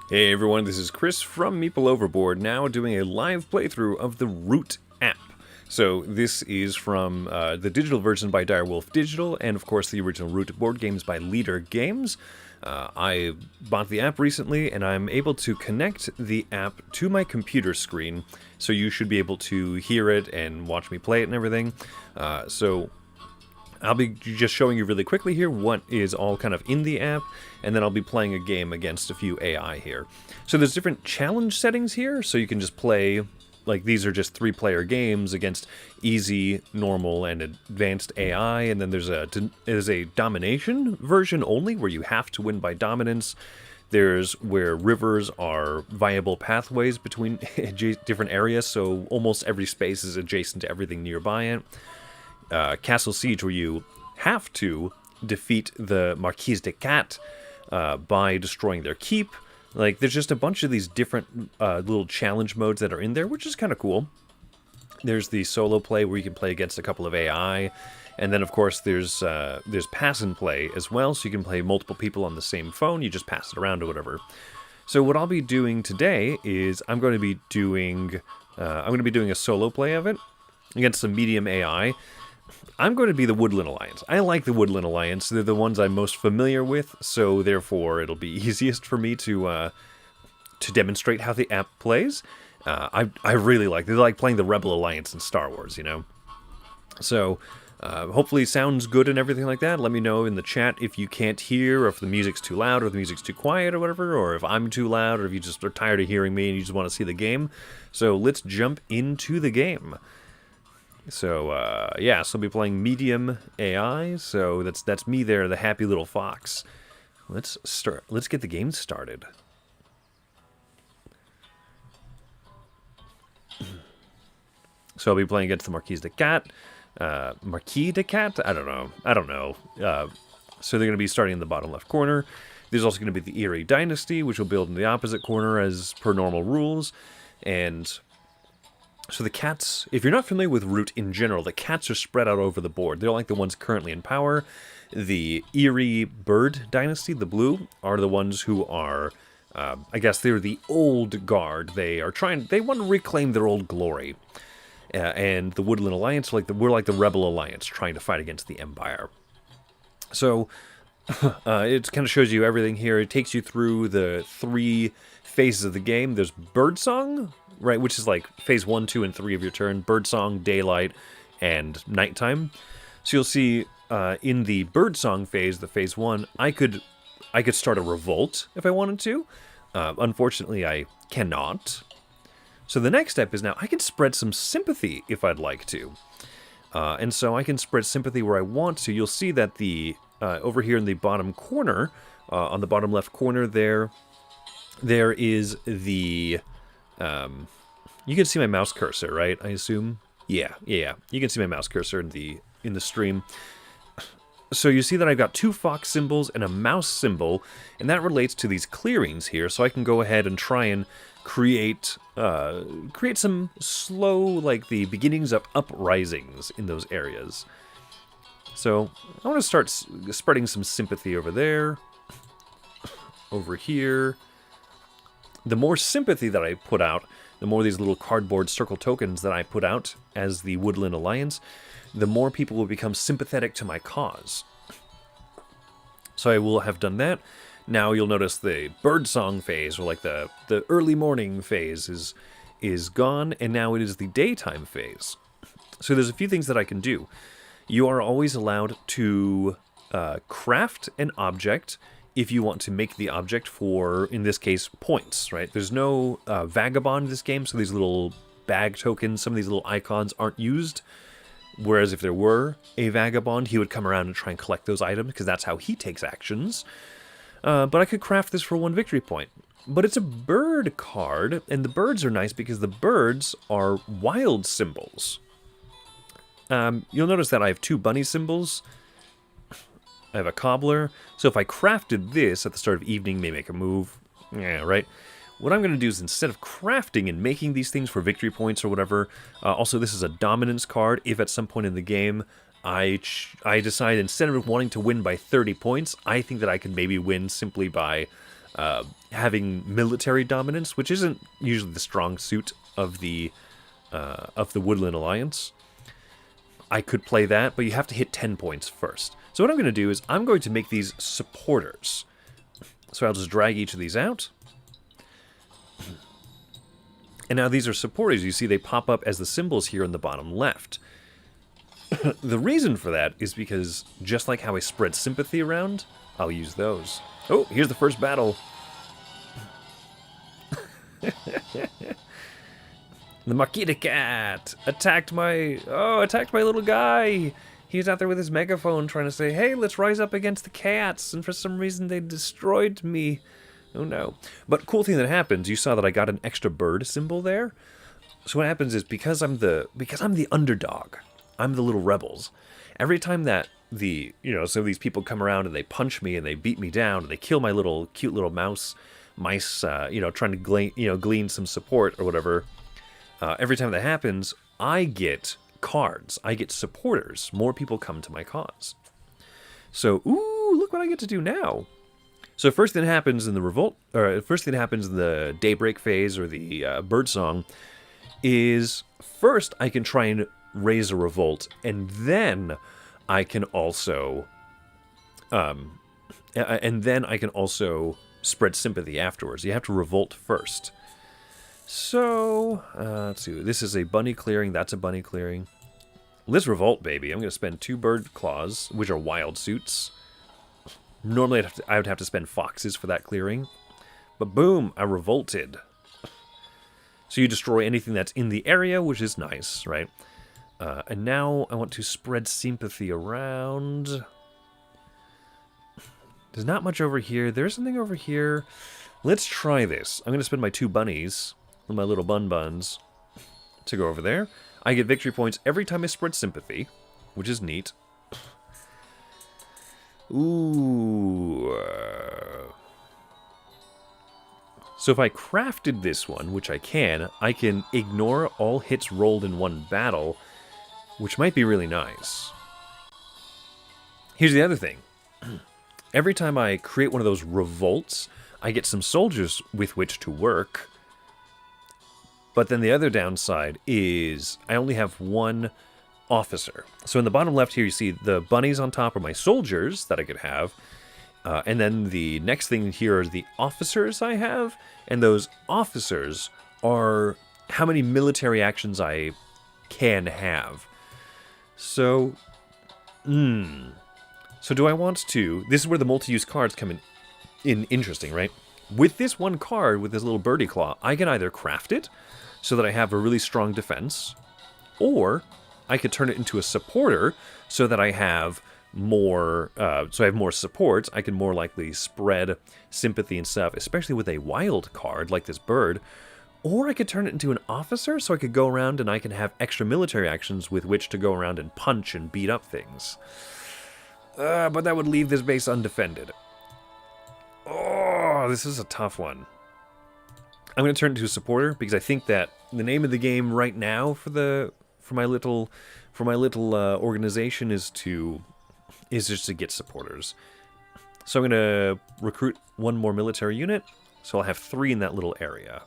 Hey everyone, this is Chris from Meeple Overboard, now doing a live playthrough of the Root app. So this is from the digital version by Direwolf Digital, and of course the original Root board games by Leader Games. I bought the app recently, and I'm able to connect the app to my computer screen, so you should be able to hear it and watch me play it and everything. So I'll be just showing you really quickly here what is all kind of in the app, and then I'll be playing a game against a few AI here. So there's different challenge settings here, so you can just play, like these are just 3-player games against easy, normal, and advanced AI, and then there's a domination version only, where you have to win by dominance. There's where rivers are viable pathways between different areas, so almost every space is adjacent to everything nearby it. Castle Siege, where you have to defeat the Marquise de Cat by destroying their keep. Like, there's just a bunch of these different little challenge modes that are in there, which is kind of cool. There's the solo play, where you can play against a couple of AI, and then of course there's pass and play as well, so you can play multiple people on the same phone. You just pass it around or whatever. So what I'll be doing today is I'm going to be doing a solo play of it against some medium AI. I'm going to be the Woodland Alliance. I like the Woodland Alliance. They're the ones I'm most familiar with, so therefore it'll be easiest for me to demonstrate how the app plays. I really like. They're like playing the Rebel Alliance in Star Wars, you know. So hopefully it sounds good and everything like that. Let me know in the chat if you can't hear, or if the music's too loud, or the music's too quiet, or whatever, or if I'm too loud, or if you just are tired of hearing me and you just want to see the game. So let's jump into the game. So, yeah, so I'll be playing medium AI, so that's me there, the happy little fox. Let's get the game started. So I'll be playing against the Marquise de Cat. Marquis de Cat? I don't know. So they're going to be starting in the bottom left corner. There's also going to be the Eerie Dynasty, which will build in the opposite corner as per normal rules. And so the cats, if you're not familiar with Root in general, the cats are spread out over the board. They're like the ones currently in power. The Eerie Bird Dynasty, the blue, are the ones who are, I guess they're the old guard. They want to reclaim their old glory. And the Woodland Alliance, we're like the Rebel Alliance, trying to fight against the Empire. So it kind of shows you everything here. It takes you through the 3 phases of the game. There's Birdsong, right, which is like phase 1, 2, and 3 of your turn. Birdsong, daylight, and nighttime. So you'll see in the Birdsong phase, the phase 1, I could start a revolt if I wanted to. Unfortunately, I cannot. So the next step is now I can spread some sympathy if I'd like to. And so I can spread sympathy where I want to. You'll see that the over here in the bottom corner, on the bottom left corner there is the... you can see my mouse cursor, right? I assume? Yeah. You can see my mouse cursor in the stream. So you see that I've got 2 fox symbols and a mouse symbol, and that relates to these clearings here. So I can go ahead and try and create some slow, like the beginnings of uprisings in those areas. So I want to start spreading some sympathy over there, over here. The more sympathy that I put out, the more these little cardboard circle tokens that I put out as the Woodland Alliance, the more people will become sympathetic to my cause. So I will have done that. Now you'll notice the birdsong phase, or like the early morning phase, is gone, and now it is the daytime phase. So there's a few things that I can do. You are always allowed to craft an object if you want to make the object for, in this case, points, right? There's no vagabond in this game, so these little bag tokens, some of these little icons aren't used. Whereas if there were a vagabond, he would come around and try and collect those items, because that's how he takes actions. But I could craft this for 1 victory point. But it's a bird card, and the birds are nice because the birds are wild symbols. You'll notice that I have 2 bunny symbols. I have a cobbler. So if I crafted this at the start of evening, may make a move. Yeah, right? What I'm going to do is, instead of crafting and making these things for victory points or whatever, also this is a dominance card. If at some point in the game I decide, instead of wanting to win by 30 points, I think that I could maybe win simply by having military dominance, which isn't usually the strong suit of the Woodland Alliance. I could play that, but you have to hit 10 points first. So what I'm going to do is I'm going to make these supporters. So I'll just drag each of these out. And now these are supporters. You see they pop up as the symbols here in the bottom left. The reason for that is because just like how I spread sympathy around, I'll use those. Oh, here's the first battle. The Marquis de Cat attacked my little guy. He's out there with his megaphone trying to say, hey, let's rise up against the cats. And for some reason they destroyed me. Oh no. But cool thing that happens, you saw that I got an extra bird symbol there. So what happens is because I'm the underdog, I'm the little rebels. Every time that some of these people come around and they punch me and they beat me down and they kill my cute little mice, trying to glean some support or whatever. Every time that happens, I get cards. I get supporters. More people come to my cause. So, ooh, look what I get to do now. So first thing that happens in the Revolt, or first thing that happens in the Daybreak phase or the Bird Song, is first I can try and raise a revolt, and then I can also, spread sympathy afterwards. You have to revolt first. So, let's see. This is a bunny clearing. That's a bunny clearing. Let's revolt, baby. I'm going to spend 2 bird claws, which are wild suits. Normally, I would have to spend foxes for that clearing. But boom, I revolted. So you destroy anything that's in the area, which is nice, right? And now I want to spread sympathy around. There's not much over here. There's something over here. Let's try this. I'm going to spend my 2 bunnies, my little buns, to go over there. I get victory points every time I spread sympathy, which is neat. Ooh. So if I crafted this one, which I can ignore all hits rolled in one battle, which might be really nice. Here's the other thing. Every time I create one of those revolts, I get some soldiers with which to work. But then the other downside is I only have 1 officer. So in the bottom left here, you see the bunnies on top are my soldiers that I could have. And then the next thing here are the officers I have. And those officers are how many military actions I can have. So, So do I want to... This is where the multi-use cards come in interesting, right? With this one card, with this little birdie claw, I can either craft it so that I have a really strong defense, or I could turn it into a supporter so that I have more support. I can more likely spread sympathy and stuff, especially with a wild card like this bird. Or I could turn it into an officer so I could go around and I can have extra military actions with which to go around and punch and beat up things. But that would leave this base undefended. Oh, this is a tough one. I'm going to turn it to a supporter because I think that the name of the game right now for my little organization is just to get supporters. So I'm going to recruit 1 more military unit. So I'll have 3 in that little area.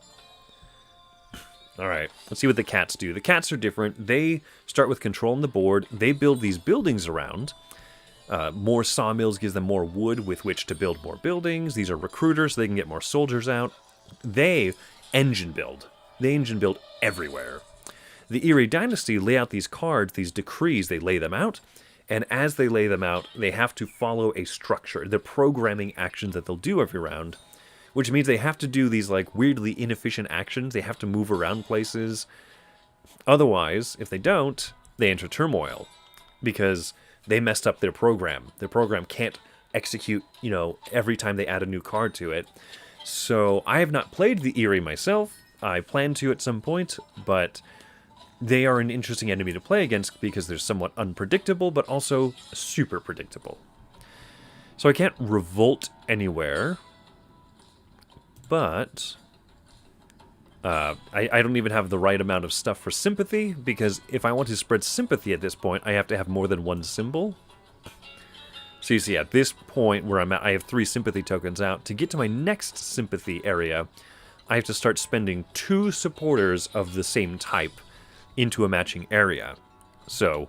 All right, let's see what the cats do. The cats are different. They start with controlling the board. They build these buildings around. More sawmills gives them more wood with which to build more buildings. These are recruiters, so they can get more soldiers out. They engine build. They engine build everywhere. The Eerie Dynasty lay out these cards, these decrees. They lay them out, and as they lay them out, they have to follow a structure. The programming actions that they'll do every round, which means they have to do these like weirdly inefficient actions. They have to move around places. Otherwise, if they don't, they enter turmoil because they messed up their program. Their program can't execute, every time they add a new card to it. So I have not played the Eerie myself. I plan to at some point, but they are an interesting enemy to play against because they're somewhat unpredictable, but also super predictable. So I can't revolt anywhere, but I don't even have the right amount of stuff for sympathy, because if I want to spread sympathy at this point, I have to have more than 1 symbol. So So you see, at this point where I'm at, I have 3 sympathy tokens out. To get to my next sympathy area, I have to start spending 2 supporters of the same type into a matching area. So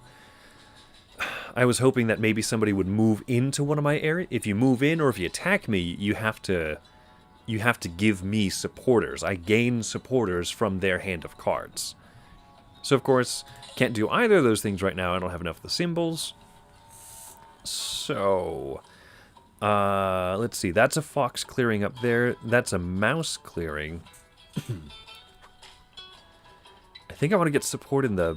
I was hoping that maybe somebody would move into one of my areas. If you move in or if you attack me, you have to give me supporters. I gain supporters from their hand of cards. So of course, can't do either of those things right now. I don't have enough of the symbols. So, let's see. That's a fox clearing up there. That's a mouse clearing. I think I want to get support in the...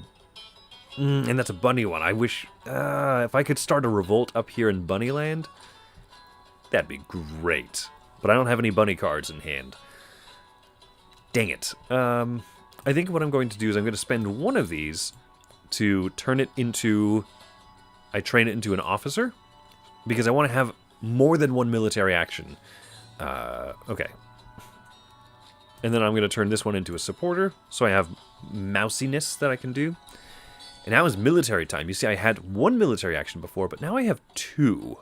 and that's a bunny one. I wish... if I could start a revolt up here in Bunnyland, that'd be great. But I don't have any bunny cards in hand. Dang it. I think what I'm going to do is I'm going to spend one of these to turn it into... I train it into an officer, because I want to have more than 1 military action. Okay. And then I'm going to turn this one into a supporter, so I have mousiness that I can do. And now is military time. You see, I had 1 military action before, but now I have 2.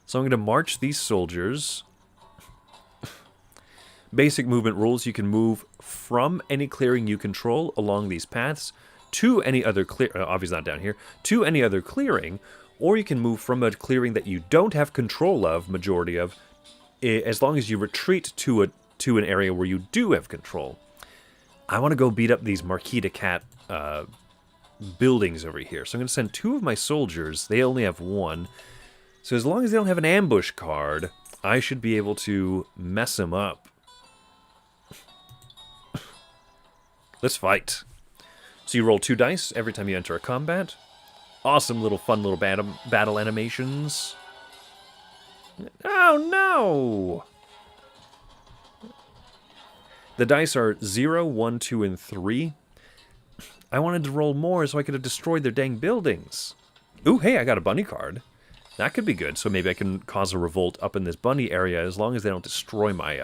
So I'm going to march these soldiers. Basic movement rules, you can move from any clearing you control along these paths to any other clear, obviously not down here, to any other clearing, or you can move from a clearing that you don't have control of, majority of, as long as you retreat to an area where you do have control. I want to go beat up these Marquis de Cat buildings over here, so I'm going to send 2 of my soldiers. They only have 1, so as long as they don't have an ambush card, I should be able to mess them up. Let's fight. So you roll 2 dice every time you enter a combat. Awesome little fun little battle animations. Oh no! The dice are 0, 1, 2, and 3. I wanted to roll more so I could have destroyed their dang buildings. Ooh, hey, I got a bunny card. That could be good. So maybe I can cause a revolt up in this bunny area as long as they don't destroy my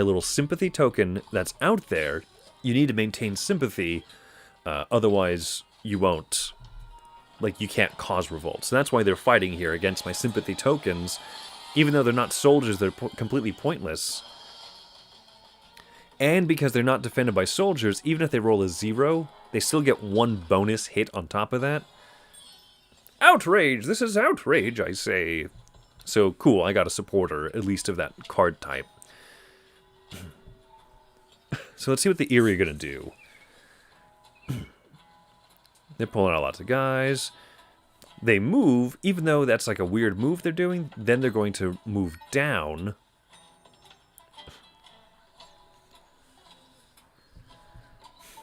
little sympathy token that's out there. You need to maintain sympathy, otherwise you won't, like, you can't cause revolt. So that's why they're fighting here against my sympathy tokens. Even though they're not soldiers, they're completely pointless. And because they're not defended by soldiers, even if they roll a 0, they still get 1 bonus hit on top of that. Outrage! This is outrage, I say. So, cool, I got a supporter, at least of that card type. So let's see what the Eerie are going to do. They're pulling out lots of guys. They move, even though that's like a weird move they're doing, then they're going to move down.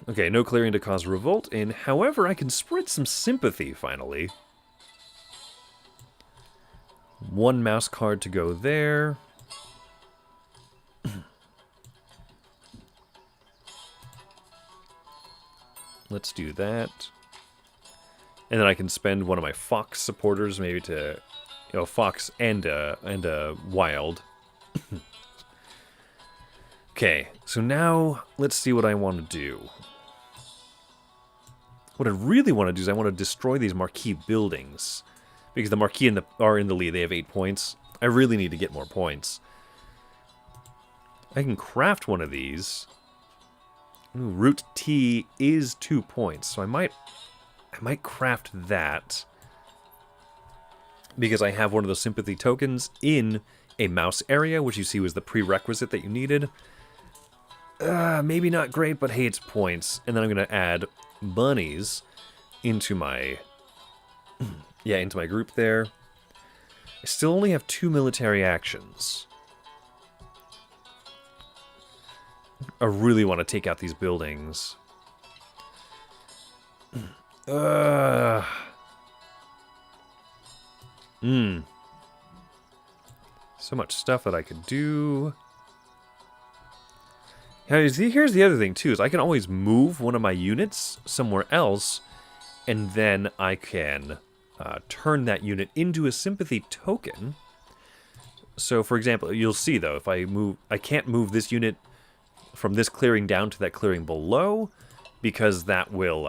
Okay, no clearing to cause revolt, and however, I can spread some sympathy, finally. 1 mouse card to go there. Let's do that. And then I can spend one of my fox supporters maybe to, fox and wild. Okay, so now let's see what I want to do. What I really want to do is I want to destroy these Marquis buildings. Because the Marquis are in the lead, they have 8 points. I really need to get more points. I can craft one of these. Ooh, root T is 2 points, so I might craft that. Because I have one of those sympathy tokens in a mouse area, which you see was the prerequisite that you needed. Maybe not great, but hey, it's points. And then I'm going to add bunnies into my... into my group there. I still only have 2 military actions. I really want to take out these buildings. So much stuff that I could do. Here's the other thing, too, is I can always move one of my units somewhere else, and then I can turn that unit into a sympathy token. So, for example, you'll see, though, if I move... I can't move this unit from this clearing down to that clearing below, because that will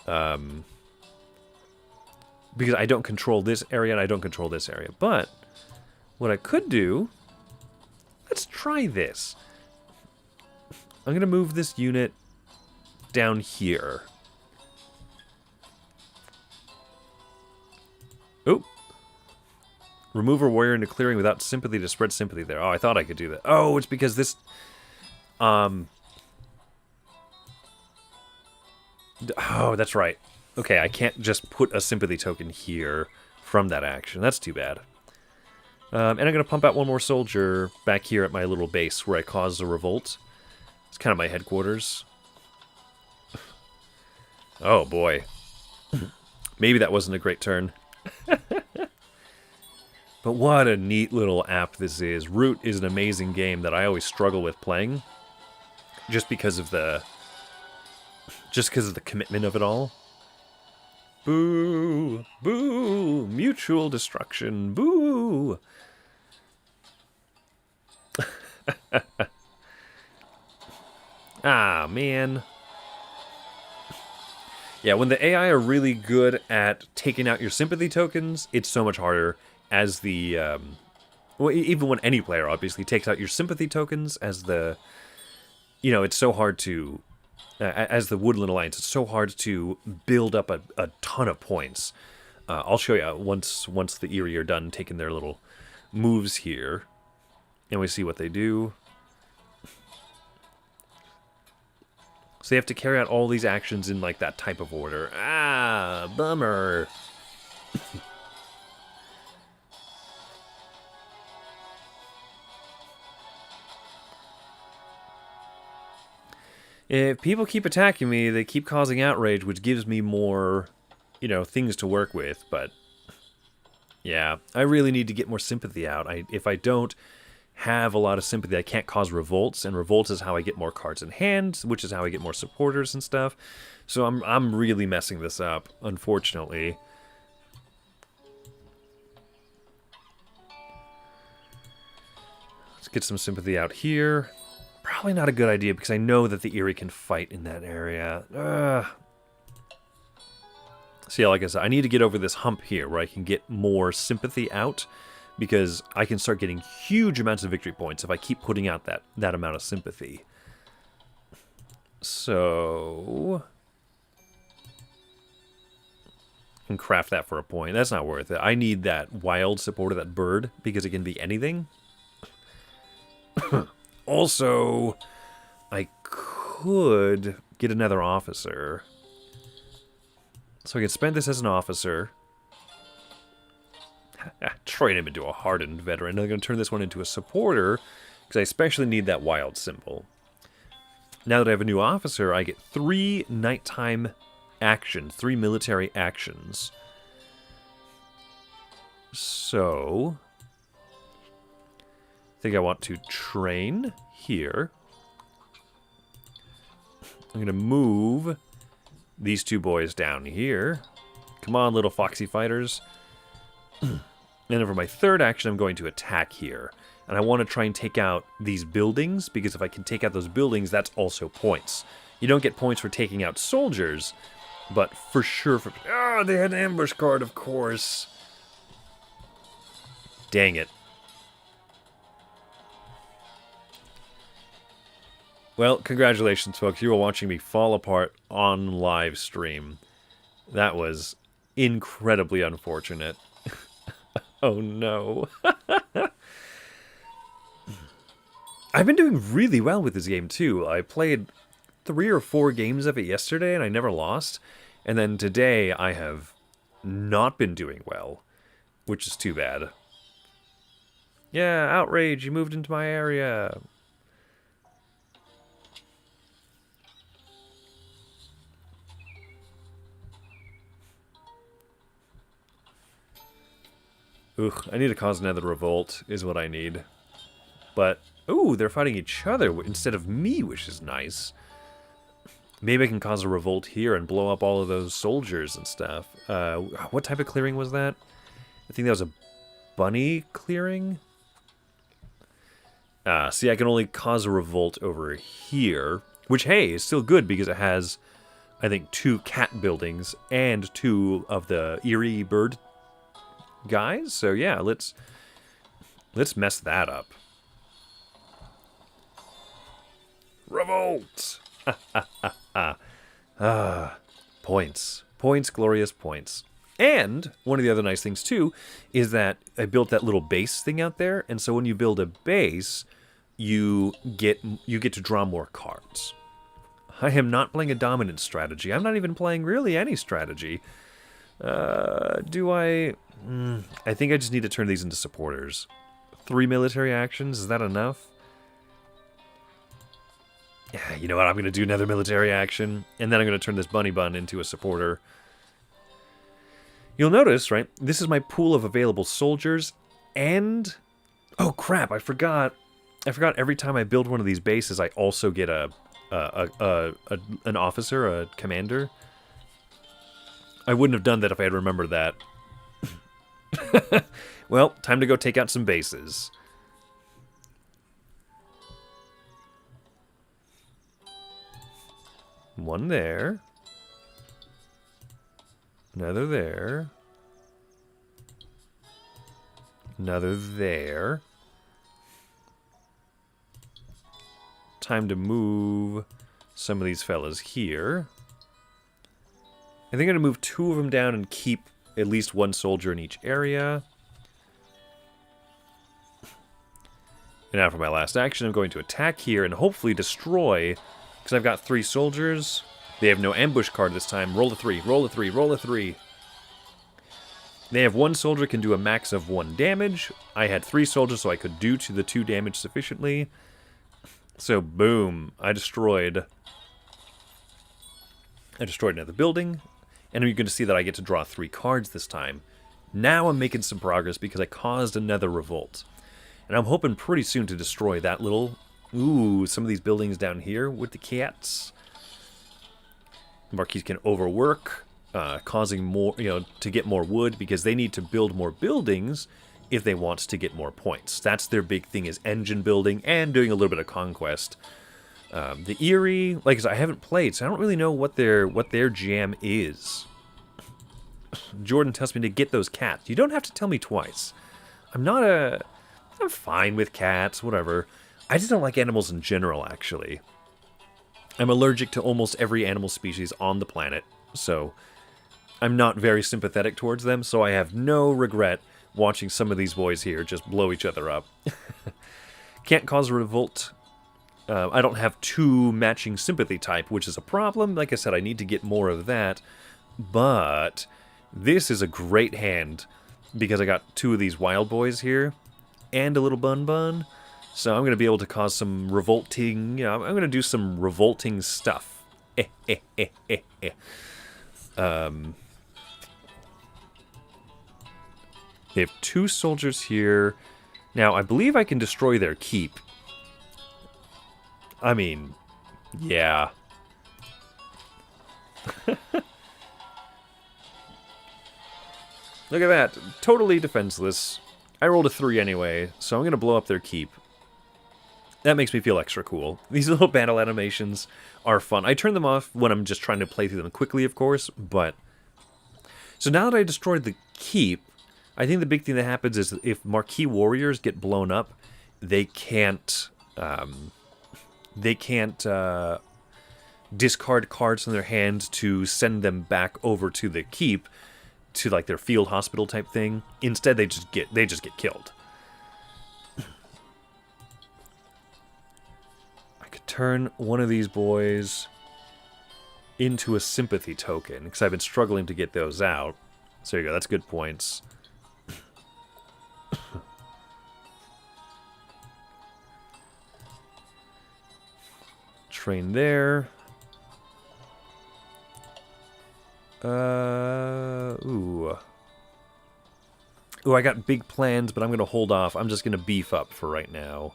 Because I don't control this area and I don't control this area. But what I could do, let's try this. I'm going to move this unit down here. Oop. Remove a warrior into clearing without sympathy to spread sympathy there. Oh, I thought I could do that. Oh, it's because this... Oh, that's right. Okay, I can't just put a sympathy token here from that action. That's too bad. And I'm going to pump out one more soldier back here at my little base where I caused a revolt. It's kind of my headquarters. Oh, boy. Maybe that wasn't a great turn. But what a neat little app this is. Root is an amazing game that I always struggle with playing. Just because of the commitment of it all. Boo! Boo! Mutual destruction! Boo! Ah, man. Yeah, when the AI are really good at taking out your sympathy tokens, it's so much harder as the... well, even when any player, obviously, takes out your sympathy tokens as the... You know, it's so hard to... as the Woodland Alliance, it's so hard to build up a ton of points. I'll show you once the Eerie are done taking their little moves here. And we see what they do. So they have to carry out all these actions in, like, that type of order. Ah, bummer. If people keep attacking me, they keep causing outrage, which gives me more, you know, things to work with. But, yeah, I really need to get more sympathy out. If I don't have a lot of sympathy, I can't cause revolts, and revolts is how I get more cards in hand, which is how I get more supporters and stuff. So I'm really messing this up, unfortunately. Let's get some sympathy out here. Probably not a good idea because I know that the Eerie can fight in that area. So yeah, like I said, I need to get over this hump here where I can get more sympathy out, because I can start getting huge amounts of victory points if I keep putting out that amount of sympathy. So... I can craft that for a point. That's not worth it. I need that wild support of that bird, because it can be anything. Also, I could get another officer. So I can spend this as an officer. Train him into a hardened veteran. I'm going to turn this one into a supporter, because I especially need that wild symbol. Now that I have a new officer, I get 3 nighttime actions, 3 military actions. So, I think I want to train here. I'm going to move these 2 boys down here. Come on, little foxy fighters. And then for my 3rd action, I'm going to attack here. And I want to try and take out these buildings, because if I can take out those buildings, that's also points. You don't get points for taking out soldiers, but for sure for... Oh, they had an ambush card, of course. Dang it. Well, congratulations, folks. You were watching me fall apart on live stream. That was incredibly unfortunate. Oh, no. I've been doing really well with this game, too. I played 3 or 4 games of it yesterday, and I never lost. And then today, I have not been doing well, which is too bad. Yeah, Outrage, you moved into my area. Ugh, I need to cause another revolt, is what I need. But, ooh, they're fighting each other instead of me, which is nice. Maybe I can cause a revolt here and blow up all of those soldiers and stuff. What type of clearing was that? I think that was a bunny clearing? See, I can only cause a revolt over here. Which, hey, is still good because it has I think 2 cat buildings and 2 of the eerie bird guys. So yeah, let's mess that up. Revolt! Points. Points, glorious points. And one of the other nice things too is that I built that little base thing out there, and so when you build a base, you get to draw more cards. I am not playing a dominant strategy. I'm not even playing really any strategy. Do I? I think I just need to turn these into supporters. 3 military actions, is that enough? Yeah, you know what? I'm going to do another military action, and then I'm going to turn this bunny bun into a supporter. You'll notice, right? This is my pool of available soldiers, and oh crap! I forgot. Every time I build one of these bases, I also get an officer, a commander. I wouldn't have done that if I had remembered that. Well, time to go take out some bases. One there. Another there. Another there. Time to move some of these fellas here. I think I'm going to move 2 of them down and keep at least 1 soldier in each area. And now for my last action, I'm going to attack here and hopefully destroy, because I've got 3 soldiers. They have no ambush card this time. Roll a 3, roll a 3, roll a 3. They have 1 soldier, can do a max of 1 damage. I had 3 soldiers, so I could do to the 2 damage sufficiently. So, boom, I destroyed another building. And you're going to see that I get to draw 3 cards this time. Now I'm making some progress because I caused another revolt. And I'm hoping pretty soon to destroy that little... Ooh, some of these buildings down here with the cats. Marquis can overwork, causing more, to get more wood because they need to build more buildings if they want to get more points. That's their big thing, is engine building and doing a little bit of conquest. The Eerie, like I said, I haven't played, so I don't really know what their jam is. Jordan tells me to get those cats. You don't have to tell me twice. I'm fine with cats, whatever. I just don't like animals in general, actually. I'm allergic to almost every animal species on the planet, so I'm not very sympathetic towards them, so I have no regret watching some of these boys here just blow each other up. Can't cause a revolt. I don't have 2 matching sympathy type, which is a problem. Like I said, I need to get more of that, but this is a great hand because I got 2 of these wild boys here and a little bun. So I'm going to be able to cause some revolting... I'm going to do some revolting stuff. They have 2 soldiers here. Now, I believe I can destroy their keep. I mean, yeah. Look at that. Totally defenseless. I rolled a 3 anyway, so I'm going to blow up their keep. That makes me feel extra cool. These little battle animations are fun. I turn them off when I'm just trying to play through them quickly, of course, but... So now that I destroyed the keep, I think the big thing that happens is if Marquis warriors get blown up, they can't discard cards from their hand to send them back over to the keep, to like their field hospital type thing. Instead, they just get killed. Turn one of these boys into a sympathy token, because I've been struggling to get those out. So there you go, that's good points. Train there. Ooh, I got big plans, but I'm going to hold off. I'm just going to beef up for right now.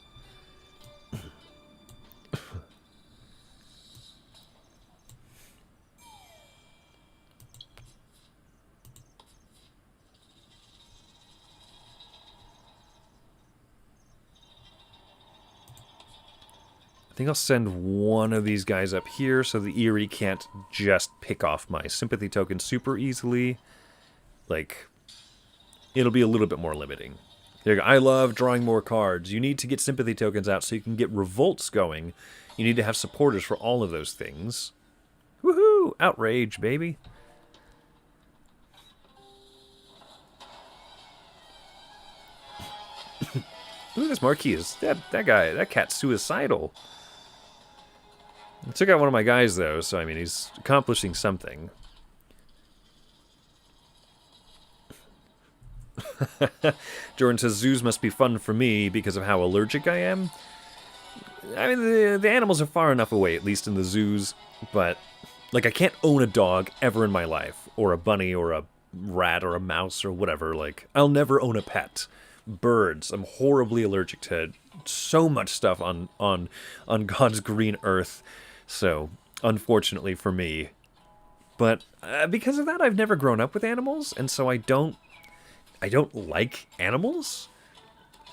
I think I'll send one of these guys up here so the Eerie can't just pick off my sympathy token super easily. Like, it'll be a little bit more limiting. There you go. I love drawing more cards. You need to get sympathy tokens out so you can get revolts going. You need to have supporters for all of those things. Woohoo! Outrage, baby. Look at this Marquis. That cat's suicidal. I took out one of my guys, though, so, I mean, he's accomplishing something. Jordan says, zoos must be fun for me because of how allergic I am. I mean, the animals are far enough away, at least in the zoos, but, like, I can't own a dog ever in my life, or a bunny, or a rat, or a mouse, or whatever. Like, I'll never own a pet. Birds, I'm horribly allergic to so much stuff on God's green earth, so, unfortunately for me. But, because of that, I've never grown up with animals, and so I don't like animals.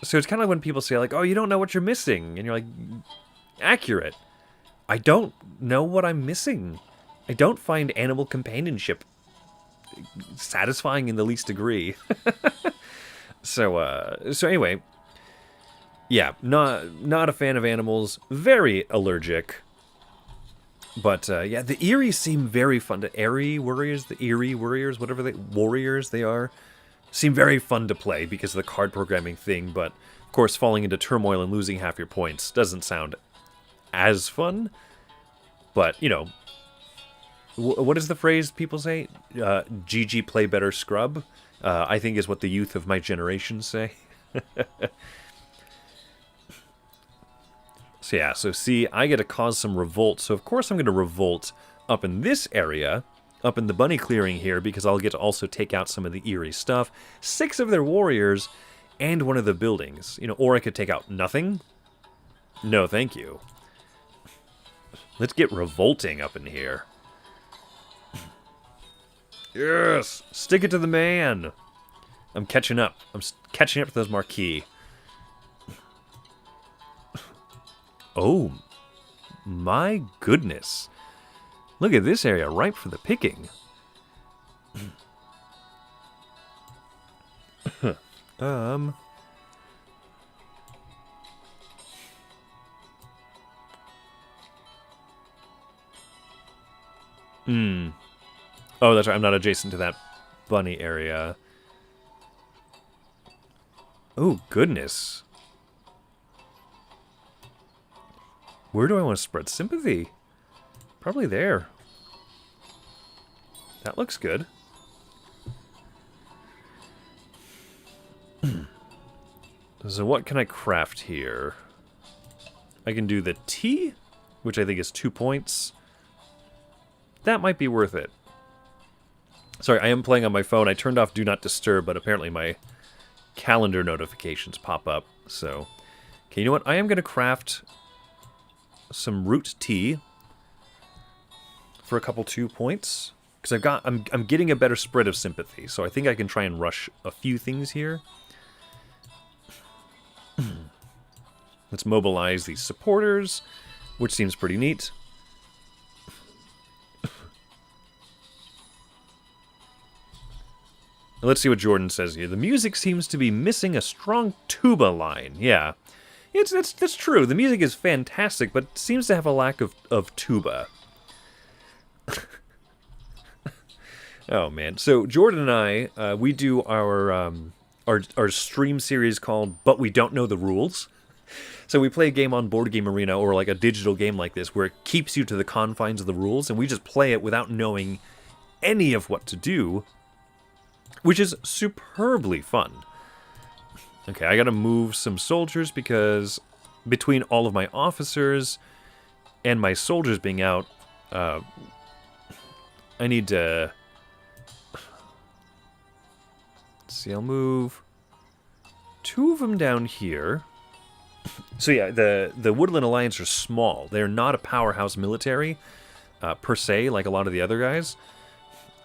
So it's kind of like when people say, like, oh, you don't know what you're missing. And you're like, accurate. I don't know what I'm missing. I don't find animal companionship satisfying in the least degree. So anyway, yeah, not a fan of animals. Very allergic. But, yeah, the Eerie seem very fun. The Eerie Warriors, whatever warriors they are, seem very fun to play because of the card programming thing, but of course falling into turmoil and losing half your points doesn't sound as fun. But, you know, what is the phrase people say? GG play better scrub, I think is what the youth of my generation say. So yeah, so see, I get to cause some revolt, so of course I'm going to revolt up in this area, up in the bunny clearing here, because I'll get to also take out some of the Eerie stuff. 6 of their warriors, and one of the buildings. You know, or I could take out nothing. No, thank you. Let's get revolting up in here. Yes! Stick it to the man! I'm catching up. I'm catching up to those Marquis. Oh, my goodness. Look at this area, ripe for the picking. Oh, that's right, I'm not adjacent to that bunny area. Oh, goodness. Where do I want to spread sympathy? Probably there. That looks good. So what can I craft here? I can do the tea, which I think is 2 points. That might be worth it. Sorry, I am playing on my phone. I turned off Do Not Disturb, but apparently my calendar notifications pop up. So, okay, you know what? I am going to craft some root tea for a couple 2 points, because I'm getting a better spread of sympathy, so I think I can try and rush a few things here. Let's mobilize these supporters, which seems pretty neat. Let's see what Jordan says here. The music seems to be missing a strong tuba line. Yeah, that's true. The music is fantastic, but it seems to have a lack of tuba. Oh man! So Jordan and I, we do our stream series called "But We Don't Know the Rules." So we play a game on Board Game Arena, or like a digital game like this, where it keeps you to the confines of the rules, and we just play it without knowing any of what to do, which is superbly fun. Okay, I gotta move some soldiers because between all of my officers and my soldiers being out, I need to... Let's see, I'll move 2 of them down here. So yeah, the Woodland Alliance are small. They're not a powerhouse military, per se, like a lot of the other guys.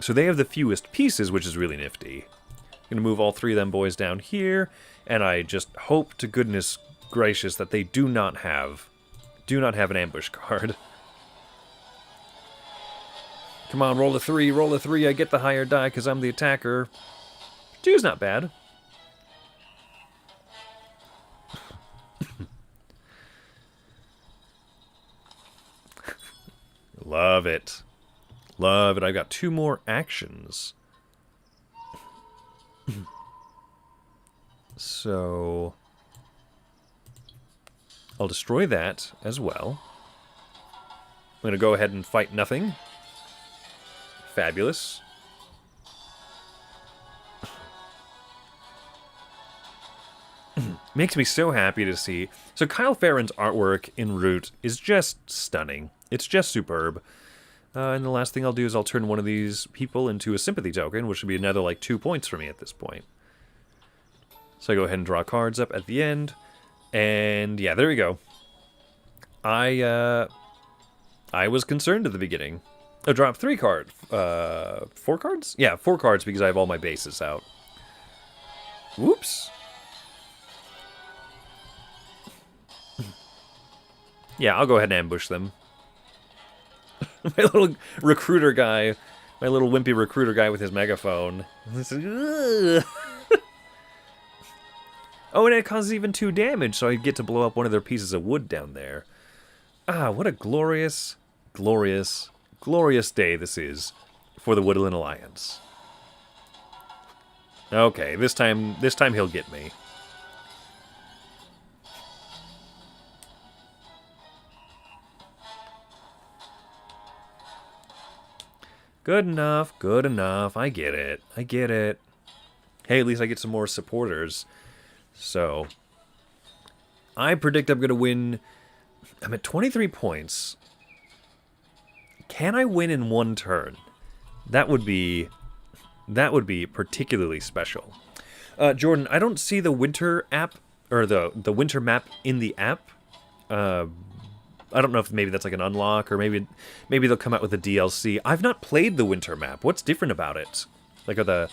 So they have the fewest pieces, which is really nifty. I'm going to move all 3 of them boys down here, and I just hope to goodness gracious that they do not have do not have an ambush card. Come on, roll a 3, roll a 3. I get the higher die because I'm the attacker. 2's not bad. Love it. Love it. I've got 2 more actions. So I'll destroy that as well. I'm going to go ahead and fight nothing. Fabulous. Makes me so happy to see. So Kyle Farron's artwork in Root is just stunning. It's just superb. And the last thing I'll do is I'll turn one of these people into a sympathy token, which would be another like 2 points for me at this point. So I go ahead and draw cards up at the end. And yeah, there we go. I was concerned at the beginning. I dropped 3 cards. 4 cards? Yeah, 4 cards because I have all my bases out. Whoops. Yeah, I'll go ahead and ambush them. My little recruiter guy, my little wimpy recruiter guy with his megaphone. Oh, and it causes even 2 damage, so I get to blow up one of their pieces of wood down there. Ah, what a glorious, glorious, glorious day this is for the Woodland Alliance. Okay, this time he'll get me. Good enough, good enough. I get it. I get it. Hey, at least I get some more supporters. So, I predict I'm going to win. I'm at 23 points. Can I win in 1 turn? That would be particularly special. Jordan, I don't see the winter app, or the winter map in the app. I don't know if maybe that's like an unlock, or maybe they'll come out with a DLC. I've not played the winter map. What's different about it? Like, are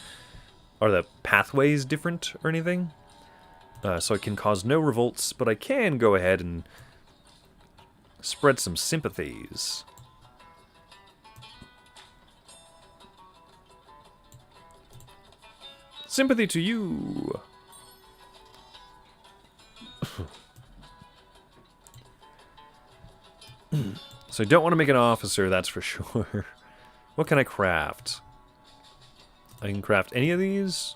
the pathways different or anything? So I can cause no revolts, but I can go ahead and spread some sympathies. Sympathy to you! So I don't want to make an officer, that's for sure. What can I craft? I can craft any of these.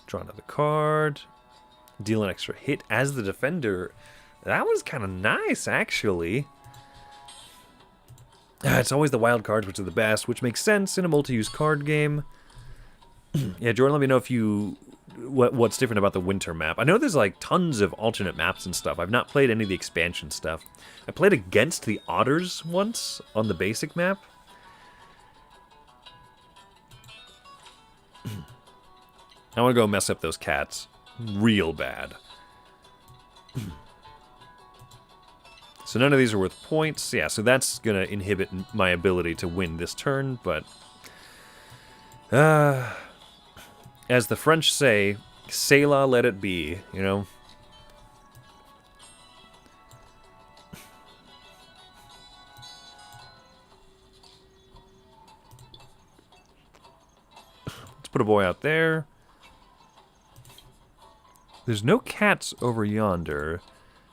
Draw another card. Deal an extra hit as the defender. That was kind of nice, actually. It's always the wild cards which are the best, which makes sense in a multi-use card game. Yeah, Jordan, let me know if what's different about the winter map. I know there's like tons of alternate maps and stuff. I've not played any of the expansion stuff. I played against the otters once on the basic map. I want to go mess up those cats real bad. So none of these are worth points. Yeah, so that's going to inhibit my ability to win this turn, but as the French say, c'est la, let it be, you know? Let's put a boy out there. There's no cats over yonder,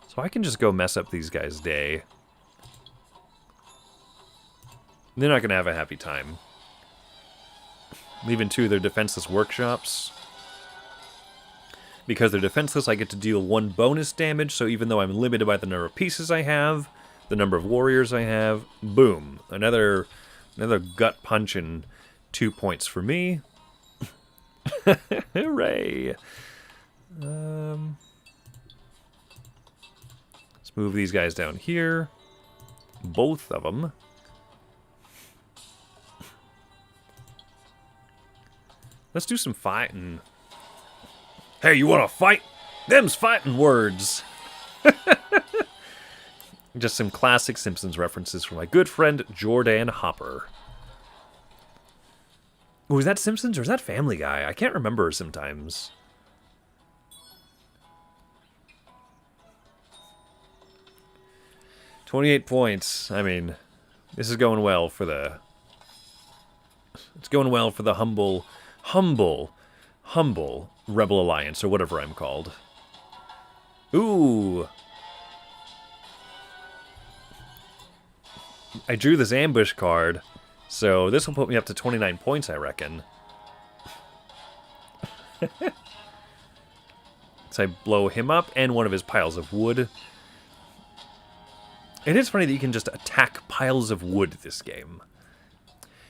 so I can just go mess up these guys' day. They're not going to have a happy time. Leaving 2 of their defenseless workshops. Because they're defenseless, I get to deal 1 bonus damage, so even though I'm limited by the number of pieces I have, the number of warriors I have, boom. Another gut punch and 2 points for me. Hooray! Let's move these guys down here. Both of them. Let's do some fighting. Hey, you want to fight? Them's fighting words. Just some classic Simpsons references from my good friend Jordan Hopper. Oh, is that Simpsons or is that Family Guy? I can't remember sometimes. 28 points. I mean, this is going well for the... It's going well for the humble Rebel Alliance, or whatever I'm called. Ooh! I drew this ambush card, so this will put me up to 29 points, I reckon. So I blow him up, and one of his piles of wood. It is funny that you can just attack piles of wood this game.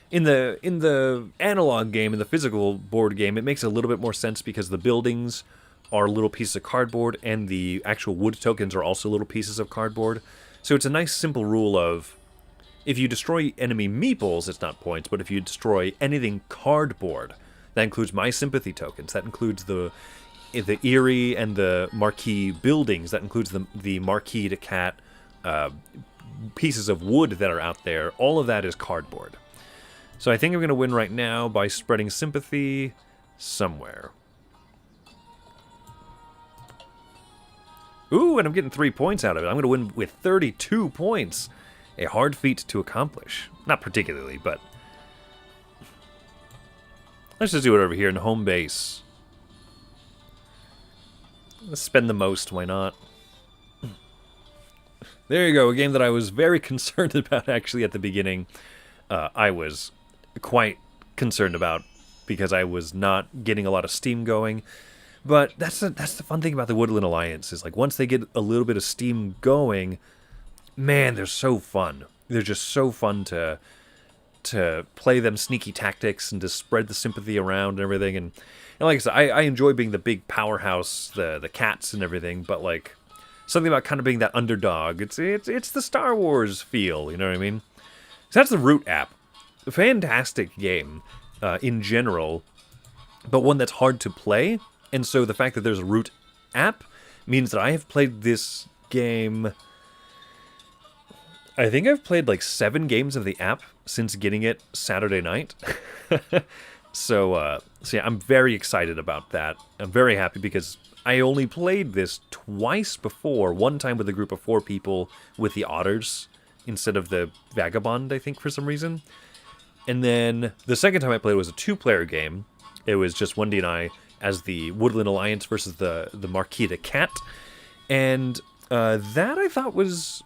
In the analog game, in the physical board game, it makes a little bit more sense because the buildings are little pieces of cardboard, and the actual wood tokens are also little pieces of cardboard. So it's a nice simple rule of, if you destroy enemy meeples, it's not points, but if you destroy anything cardboard, that includes my sympathy tokens, that includes the Eerie and the Marquee buildings, that includes the Marquee to Cat pieces of wood that are out there, all of that is cardboard. So I think I'm going to win right now by spreading sympathy somewhere. Ooh, and I'm getting 3 points out of it. I'm going to win with 32 points. A hard feat to accomplish. Not particularly, but... Let's just do it over here in home base. Let's spend the most, why not? There you go, a game that I was very concerned about actually at the beginning. I was quite concerned about because I was not getting a lot of steam going. But that's the fun thing about the Woodland Alliance, is like once they get a little bit of steam going, man, they're so fun. They're just so fun to play them sneaky tactics and to spread the sympathy around and everything. And like I said, I enjoy being the big powerhouse, the cats and everything, but like something about kind of being that underdog. It's the Star Wars feel, you know what I mean? So that's the Root app. A fantastic game in general, but one that's hard to play. And so the fact that there's a Root app means that I have played this game... I think I've played like 7 games of the app since getting it Saturday night. So yeah, I'm very excited about that. I'm very happy because I only played this twice before. One time with a group of 4 people with the Otters instead of the Vagabond, I think, for some reason. And then the second time I played was a 2-player game. It was just Wendy and I as the Woodland Alliance versus the Marquee de Cat. And that I thought it was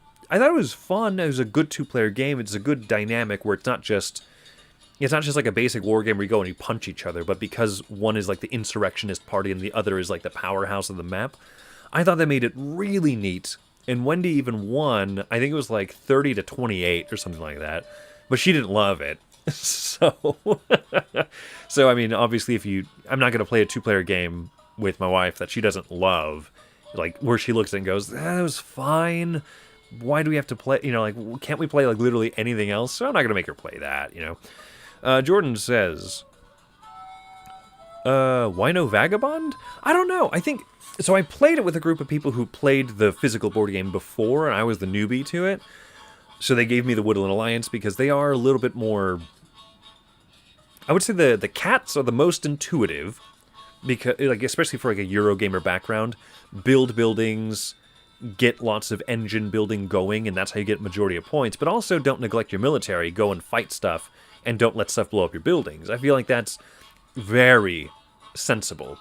fun. It was a good 2-player game. It's a good dynamic where it's not just like a basic war game where you go and you punch each other, but because one is like the insurrectionist party and the other is like the powerhouse of the map, I thought that made it really neat. And Wendy even won, I think it was like 30-28 or something like that, but she didn't love it. So, I mean, obviously I'm not going to play a 2-player game with my wife that she doesn't love, like where she looks and goes, that was fine. Why do we have to play, like, can't we play, like, literally anything else? So I'm not going to make her play that, Jordan says, why no Vagabond? I don't know. I think, so I played it with a group of people who played the physical board game before, and I was the newbie to it. So they gave me the Woodland Alliance because they are a little bit more, I would say the cats are the most intuitive, because, like, especially for, like, a Eurogamer background, build buildings, get lots of engine building going, and that's how you get majority of points, but also don't neglect your military, go and fight stuff, and don't let stuff blow up your buildings. I feel like that's very sensible.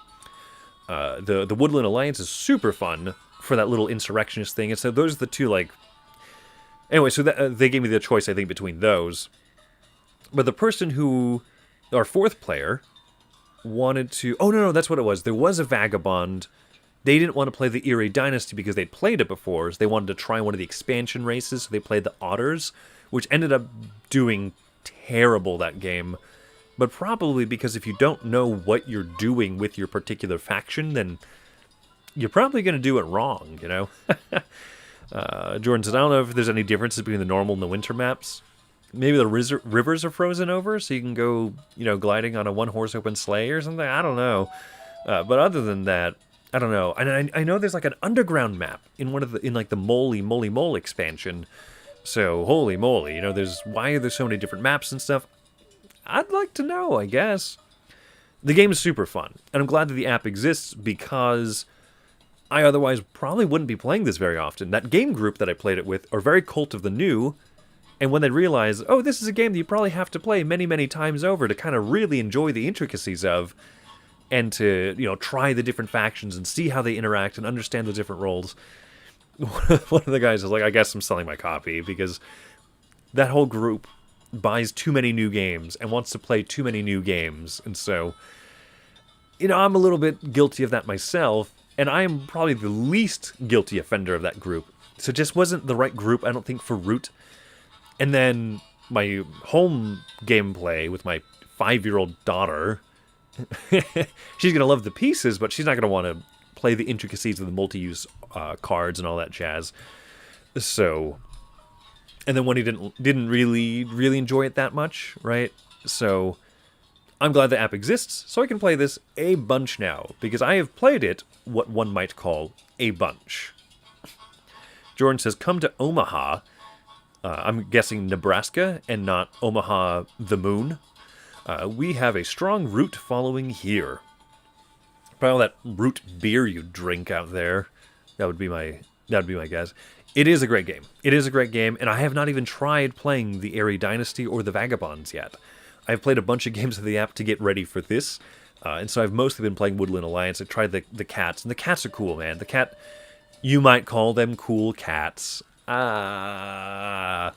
The Woodland Alliance is super fun for that little insurrectionist thing, and so those are the two, like... Anyway, so they gave me the choice, I think, between those. But the person who... Our 4th player wanted to... Oh, no, that's what it was. There was a Vagabond... They didn't want to play the Eerie Dynasty because they'd played it before, so they wanted to try one of the expansion races, so they played the Otters, which ended up doing terrible that game. But probably because if you don't know what you're doing with your particular faction, then you're probably going to do it wrong, Jordan says, I don't know if there's any differences between the normal and the winter maps. Maybe the rivers are frozen over, so you can go, gliding on a 1-horse open sleigh or something? I don't know. But other than that, I don't know. And I know there's like an underground map in the Moly Mole expansion. So holy moly, why are there so many different maps and stuff? I'd like to know, I guess. The game is super fun, and I'm glad that the app exists because I otherwise probably wouldn't be playing this very often. That game group that I played it with are very cult of the new, and when they realize, oh, this is a game that you probably have to play many, many times over to kind of really enjoy the intricacies of, and to, try the different factions and see how they interact and understand the different roles. One of the guys is like, I guess I'm selling my copy, because that whole group buys too many new games and wants to play too many new games. And so, I'm a little bit guilty of that myself, and I am probably the least guilty offender of that group. So it just wasn't the right group, I don't think, for Root. And then my home gameplay with my 5-year-old daughter, she's going to love the pieces, but she's not going to want to play the intricacies of the multi-use cards and all that jazz. So, and then when he didn't really enjoy it that much, right? So I'm glad the app exists, so I can play this a bunch now, because I have played it what one might call a bunch. Jordan says, come to Omaha. I'm guessing Nebraska and not Omaha the moon. We have a strong Root following here. Probably all that Root beer you drink out there. That would be my guess. It is a great game. It is a great game, and I have not even tried playing the Airy Dynasty or the Vagabonds yet. I've played a bunch of games of the app to get ready for this, and so I've mostly been playing Woodland Alliance. I tried the cats, and the cats are cool, man. The cat, you might call them cool cats. But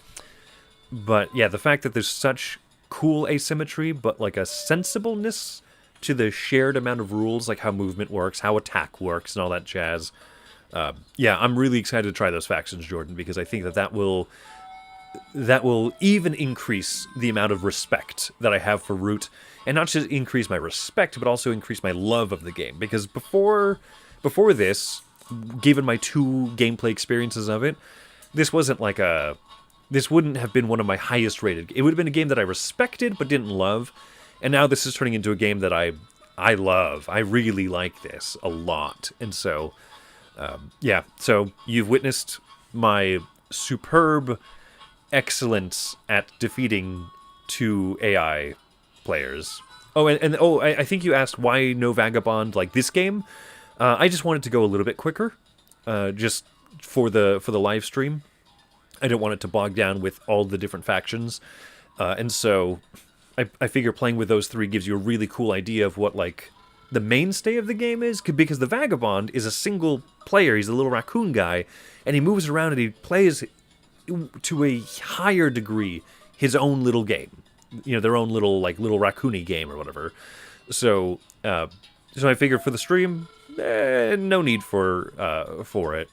yeah, the fact that there's such cool asymmetry, but like a sensibleness to the shared amount of rules, like how movement works, how attack works, and all that jazz. Yeah, I'm really excited to try those factions, Jordan, because I think that will even increase the amount of respect that I have for Root, and not just increase my respect, but also increase my love of the game. Because before this, given my 2 gameplay experiences of it, this wouldn't have been one of my highest rated. It would have been a game that I respected but didn't love, and now this is turning into a game that I love. I really like this a lot, and so yeah. So you've witnessed my superb excellence at defeating 2 AI players. Oh, and I think you asked why no Vagabond like this game. I just wanted to go a little bit quicker, just for the live stream. I didn't want it to bog down with all the different factions, and so I figure playing with those 3 gives you a really cool idea of what like the mainstay of the game is, because the Vagabond is a single player. He's a little raccoon guy, and he moves around and he plays to a higher degree his own little game, their own little raccoony game or whatever. So I figured for the stream, no need for it.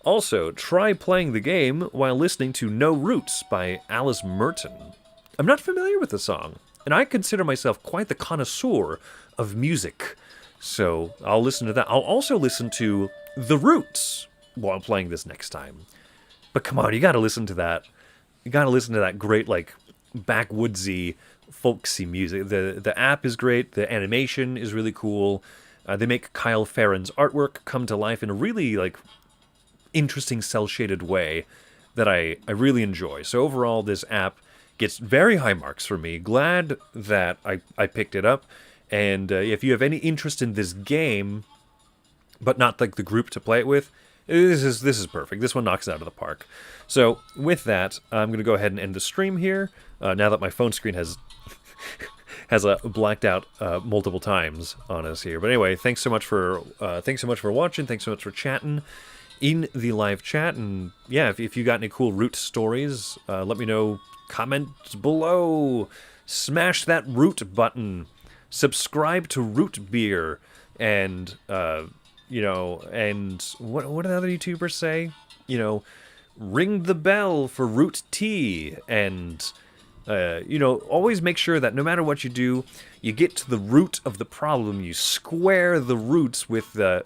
Also, try playing the game while listening to No Roots by Alice Merton. I'm not familiar with the song, and I consider myself quite the connoisseur of music, so I'll listen to that. I'll also listen to The Roots while playing this next time. But come on, you gotta listen to that. You gotta listen to that great, like, backwoodsy, folksy music. The app is great, the animation is really cool. They make Kyle Farron's artwork come to life in a really, like, interesting cel-shaded way that I really enjoy. So overall, this app gets very high marks for me. Glad that I picked it up. And if you have any interest in this game, but not like the group to play it with, this is perfect. This one knocks it out of the park. So with that, I'm going to go ahead and end the stream here. Now that my phone screen has blacked out multiple times on us here. But anyway, thanks so much for watching. Thanks so much for chatting in the live chat. And yeah, if you got any cool Root stories, let me know. Comment below. Smash that Root button. Subscribe to Root Beer. And and what do the other YouTubers say? Ring the bell for Root Tea. And always make sure that no matter what you do, you get to the root of the problem. You square the roots with the